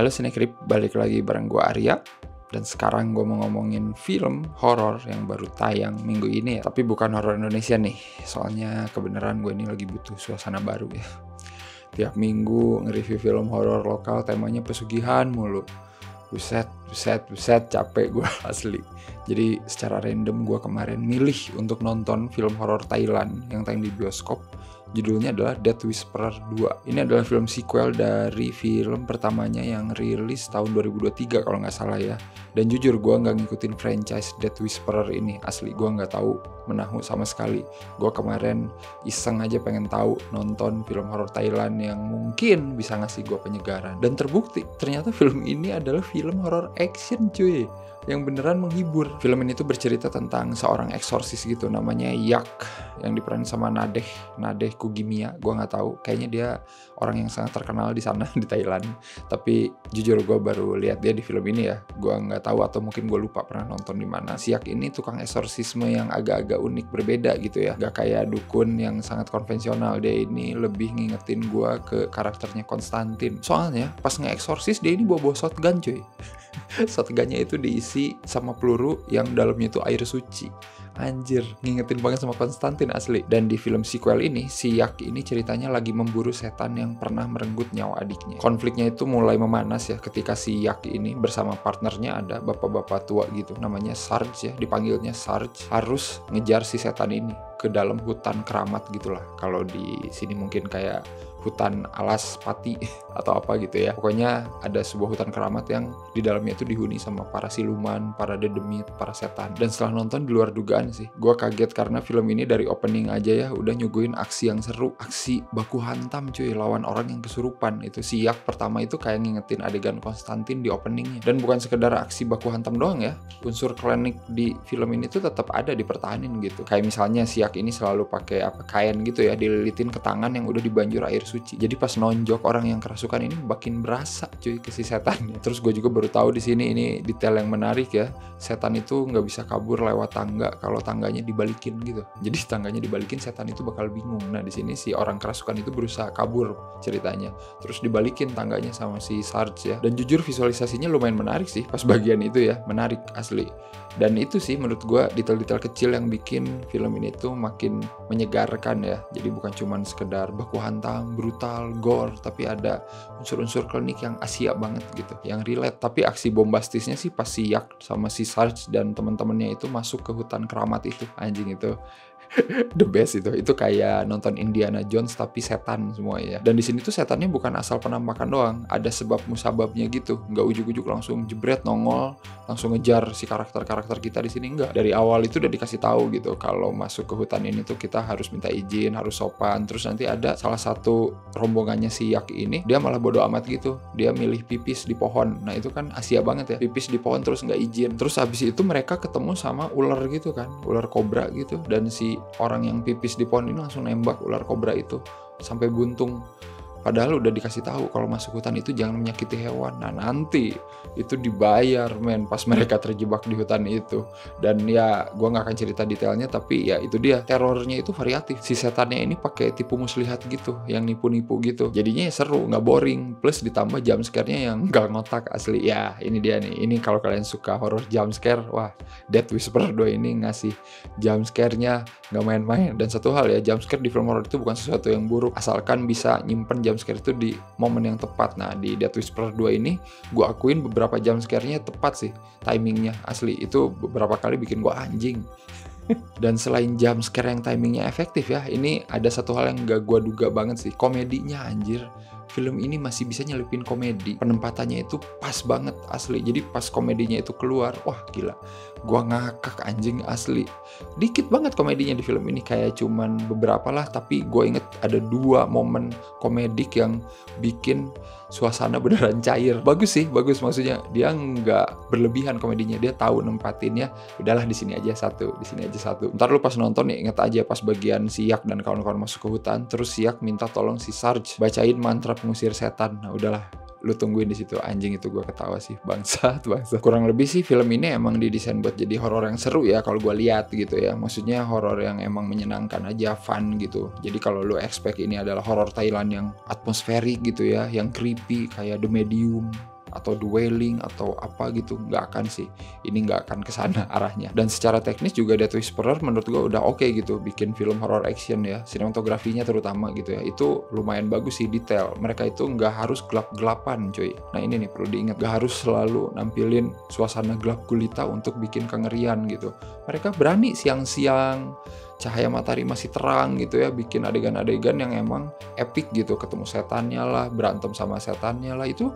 Halo Cinekrip, balik lagi bareng gue Arya. Dan sekarang gue mau ngomongin film horor yang baru tayang minggu ini ya. Tapi bukan horor Indonesia nih, soalnya kebenaran gue ini lagi butuh suasana baru ya. Tiap minggu nge-review film horor lokal temanya pesugihan mulu. Buset, capek gue asli. Jadi secara random gue kemarin milih untuk nonton film horor Thailand yang tayang di bioskop. Judulnya adalah Death Whisperer 2. Ini adalah film sequel dari film pertamanya yang rilis tahun 2023 kalau nggak salah ya. Dan jujur gue nggak ngikutin franchise Death Whisperer ini. Asli gue nggak tahu menahu sama sekali. Gue kemarin iseng aja pengen tahu nonton film horor Thailand yang mungkin bisa ngasih gue penyegaran. Dan terbukti ternyata film ini adalah film horor action cuy, yang beneran menghibur. Film ini tuh bercerita tentang seorang eksorsis gitu, namanya Yak, yang diperanin sama Nadeh Kugimiya. Gue nggak tahu, kayaknya dia orang yang sangat terkenal di sana di Thailand. Tapi jujur gue baru lihat dia di film ini ya. Gue nggak tahu atau mungkin gue lupa pernah nonton di mana. Si Yak ini tukang eksorsisme yang agak-agak unik, berbeda gitu ya. Gak kayak dukun yang sangat konvensional. Dia ini lebih ngingetin gue ke karakternya Konstantin. Soalnya pas nge-eksorsis dia ini bawa shotgun cuy. Shotgunnya itu diisi sama peluru yang dalamnya itu air suci. Anjir, ngingetin banget sama Konstantin asli. Dan di film sequel ini, si Yak ini ceritanya lagi memburu setan yang pernah merenggut nyawa adiknya. Konfliknya itu mulai memanas ya ketika si Yak ini bersama partnernya, ada bapak-bapak tua gitu, namanya Sarge ya, dipanggilnya Sarge, harus ngejar si setan ini ke dalam hutan keramat gitulah. Kalau di sini mungkin kayak hutan alas pati atau apa gitu ya. Pokoknya ada sebuah hutan keramat yang di dalamnya itu dihuni sama para siluman, para dedemit, para setan. Dan setelah nonton di luar dugaan sih. Gue kaget karena film ini dari opening aja ya udah nyuguhin aksi yang seru. Aksi baku hantam cuy lawan orang yang kesurupan. Itu si Yak pertama itu kayak ngingetin adegan Konstantin di openingnya. Dan bukan sekedar aksi baku hantam doang ya. Unsur klinik di film ini tuh tetap ada dipertahanin gitu. Kayak misalnya si Yak ini selalu pakai kain gitu ya, dililitin ke tangan yang udah dibanjur air suci. Jadi pas nonjok orang yang kerasukan ini makin berasa cuy ke si setannya. Terus gue juga baru tahu di sini ini detail yang menarik ya. Setan itu nggak bisa kabur lewat tangga kalau tangganya dibalikin gitu. Jadi tangganya dibalikin, setan itu bakal bingung. Nah di sini si orang kerasukan itu berusaha kabur ceritanya. Terus dibalikin tangganya sama si Sarge ya. Dan jujur visualisasinya lumayan menarik sih pas bagian itu ya. Menarik asli. Dan itu sih menurut gue detail-detail kecil yang bikin film ini tuh makin menyegarkan ya. Jadi bukan cuman sekedar baku hantam, brutal, gore, tapi ada unsur-unsur klinik yang Asia banget gitu, yang relate. Tapi aksi bombastisnya sih pas si Yak sama si Sarge dan teman-temannya itu masuk ke hutan keramat itu, anjing itu the best itu kayak nonton Indiana Jones tapi setan semua ya. Dan di sini tuh setannya bukan asal penampakan doang, ada sebab musababnya gitu. Nggak ujuk-ujuk langsung jebret nongol langsung ngejar si karakter kita di sini, enggak. Dari awal itu udah dikasih tahu gitu kalau masuk ke hutan ini tuh kita harus minta izin, harus sopan. Terus nanti ada salah satu rombongannya si Yak ini, dia malah bodo amat gitu, dia milih pipis di pohon. Nah itu kan Asia banget ya, pipis di pohon terus nggak izin. Terus habis itu mereka ketemu sama ular gitu kan, ular kobra gitu. Dan si orang yang pipis di pohon ini langsung nembak ular kobra itu sampai buntung. Padahal udah dikasih tahu kalau masuk hutan itu jangan menyakiti hewan. Nah nanti itu dibayar men pas mereka terjebak di hutan itu. Dan ya gue nggak akan cerita detailnya, tapi ya itu dia, terornya itu variatif. Si setannya ini pakai tipu muslihat gitu, yang nipu-nipu gitu. Jadinya ya seru, nggak boring. Plus ditambah jump scare-nya yang nggak ngotak asli. Ya ini dia nih. Ini kalau kalian suka horror jump scare, wah Death Whisperer 2 ini ngasih jump scare-nya nggak main-main. Dan satu hal ya, jump scare di film horror itu bukan sesuatu yang buruk, asalkan bisa nyimpen jump scare itu di momen yang tepat. Nah di Death Whisperer 2 ini gue akuin beberapa jump scare-nya tepat sih timingnya asli. Itu beberapa kali bikin gue anjing. Dan selain jump scare yang timingnya efektif ya, ini ada satu hal yang gak gue duga banget sih, komedinya anjir. Film ini masih bisa nyelipin komedi, penempatannya itu pas banget asli. Jadi pas komedinya itu keluar, wah gila, gua ngakak anjing asli. Dikit banget komedinya di film ini, kayak cuman beberapa lah, tapi gue inget ada 2 momen komedik yang bikin suasana beneran cair. Bagus sih, bagus, maksudnya dia nggak berlebihan komedinya, dia tahu nempatinnya. Udahlah di sini aja satu, di sini aja satu. Ntar lu pas nonton nih inget aja pas bagian si Yak dan kawan-kawan masuk ke hutan, terus si Yak minta tolong si Sarge bacain mantra pengusir setan. Nah udahlah, lu tungguin di situ, anjing itu gue ketawa sih, bangsat. Kurang lebih sih film ini emang didesain buat jadi horor yang seru ya kalau gue lihat gitu ya. Maksudnya horor yang emang menyenangkan aja, fun gitu. Jadi kalau lu expect ini adalah horor Thailand yang atmosferik gitu ya, yang creepy kayak The Medium atau dwelling atau apa gitu, nggak akan sih. Ini nggak akan kesana arahnya. Dan secara teknis juga Death Whisperer menurut gue udah oke gitu bikin film horror action ya, sinematografinya terutama gitu ya, itu lumayan bagus sih, detail. Mereka itu nggak harus gelap-gelapan cuy. Nah ini nih perlu diingat, nggak harus selalu nampilin suasana gelap gulita untuk bikin kengerian gitu. Mereka berani siang-siang cahaya matahari masih terang gitu ya, bikin adegan-adegan yang emang epic gitu, ketemu setannya lah, berantem sama setannya lah, itu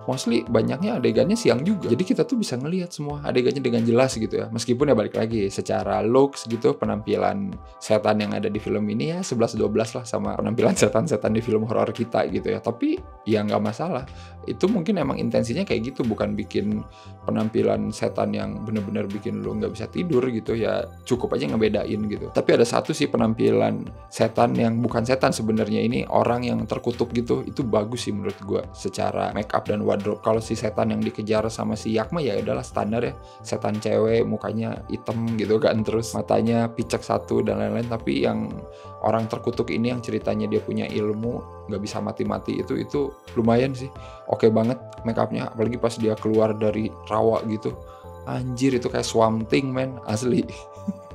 mostly banyaknya adegannya siang juga. Jadi kita tuh bisa ngelihat semua adegannya dengan jelas gitu ya. Meskipun ya balik lagi secara looks gitu, penampilan setan yang ada di film ini ya 11-12 lah sama penampilan setan-setan di film horor kita gitu ya. Tapi ya nggak masalah. Itu mungkin emang intensinya kayak gitu, bukan bikin penampilan setan yang bener-bener bikin lu nggak bisa tidur gitu ya. Cukup aja ngebedain gitu. Tapi ada satu sih penampilan setan yang bukan setan sebenarnya, ini orang yang terkutuk gitu. Itu bagus sih menurut gue secara make up dan wardrobe. Kalau si setan yang dikejar sama si Yakma ya adalah standar ya, setan cewek, mukanya hitam gitu kan, terus matanya picek satu dan lain-lain. Tapi yang orang terkutuk ini yang ceritanya dia punya ilmu nggak bisa mati-mati, itu lumayan sih, oke banget make upnya, apalagi pas dia keluar dari rawa gitu, anjir itu kayak Swamp Thing men, asli.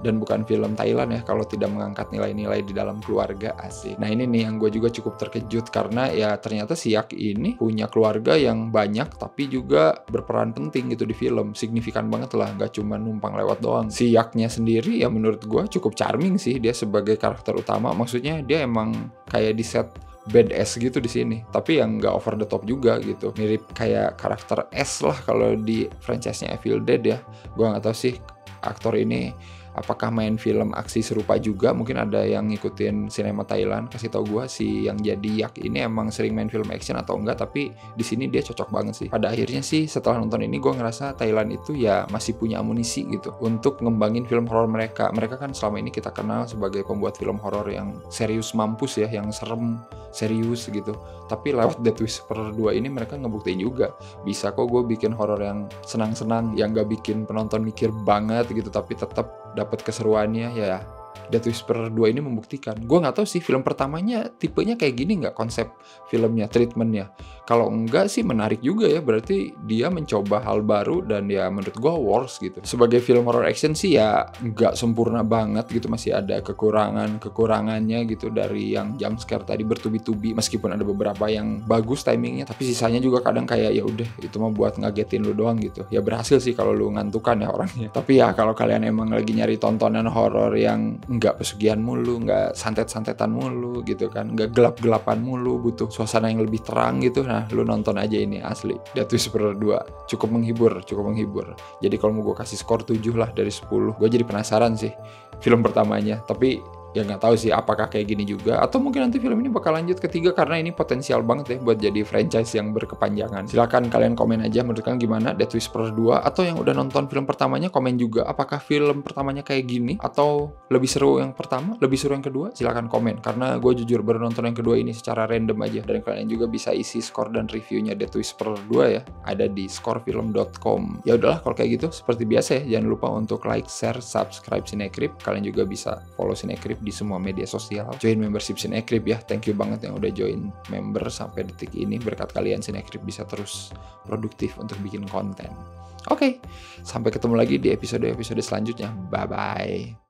Dan bukan film Thailand ya kalau tidak mengangkat nilai-nilai di dalam keluarga, asik. Nah ini nih yang gue juga cukup terkejut, karena ya ternyata si Yak ini punya keluarga yang banyak tapi juga berperan penting gitu di film, signifikan banget lah, nggak cuma numpang lewat doang. Si Yaknya sendiri ya menurut gue cukup charming sih, dia sebagai karakter utama, maksudnya dia emang kayak di set badass gitu di sini, tapi yang nggak over the top juga gitu, mirip kayak karakter S lah kalau di franchise-nya Evil Dead ya. Gue nggak tahu sih aktor ini apakah main film aksi serupa juga, mungkin ada yang ngikutin sinema Thailand, kasih tau gue si yang jadi Yak ini emang sering main film action atau enggak, tapi di sini dia cocok banget sih. Pada akhirnya sih setelah nonton ini gue ngerasa Thailand itu ya masih punya amunisi gitu untuk ngembangin film horor mereka. Mereka kan selama ini kita kenal sebagai pembuat film horor yang serius mampus ya, yang serem, serius gitu. Tapi lewat Death Whisperer 2 ini mereka ngebuktiin juga bisa kok gue bikin horor yang senang-senang, yang gak bikin penonton mikir banget gitu, tapi tetap dapat keseruannya ya. Death Whisperer 2 ini membuktikan. Gue nggak tahu sih film pertamanya tipenya kayak gini nggak, konsep filmnya, treatmentnya. Kalau enggak sih menarik juga ya, berarti dia mencoba hal baru dan ya menurut gue works gitu. Sebagai film horror action sih ya nggak sempurna banget gitu, masih ada kekurangannya gitu, dari yang jump scare tadi bertubi-tubi, meskipun ada beberapa yang bagus timingnya, tapi sisanya juga kadang kayak ya udah itu mah buat ngagetin lu doang gitu. Ya berhasil sih kalau lu ngantukan ya orangnya. Tapi ya kalau kalian emang lagi nyari tontonan horor yang nggak pesugihan mulu, nggak santet-santetan mulu gitu kan, nggak gelap-gelapan mulu, butuh suasana yang lebih terang gitu, nah lu nonton aja ini, asli Death Whisperer 2 cukup menghibur. Jadi kalau mau gue kasih skor 7 lah dari 10. Gue jadi penasaran sih film pertamanya, tapi ya nggak tahu sih apakah kayak gini juga, atau mungkin nanti film ini bakal lanjut ketiga, karena ini potensial banget ya buat jadi franchise yang berkepanjangan. Silahkan kalian komen aja menurut kalian gimana Death Whisperer 2, atau yang udah nonton film pertamanya komen juga apakah film pertamanya kayak gini atau lebih seru yang pertama, lebih seru yang kedua. Silahkan komen, karena gue jujur baru nonton yang kedua ini secara random aja. Dan kalian juga bisa isi skor dan reviewnya Death Whisperer 2 ya, ada di scorefilm.com. Ya udahlah kalau kayak gitu, seperti biasa ya, jangan lupa untuk like, share, subscribe Cinecrip. Kalian juga bisa follow Cinecrip di semua media sosial. Join membership Cinecrip ya. Thank you banget yang udah join member sampai detik ini. Berkat kalian Cinecrip bisa terus produktif untuk bikin konten. Oke, sampai ketemu lagi di episode-episode selanjutnya. Bye-bye.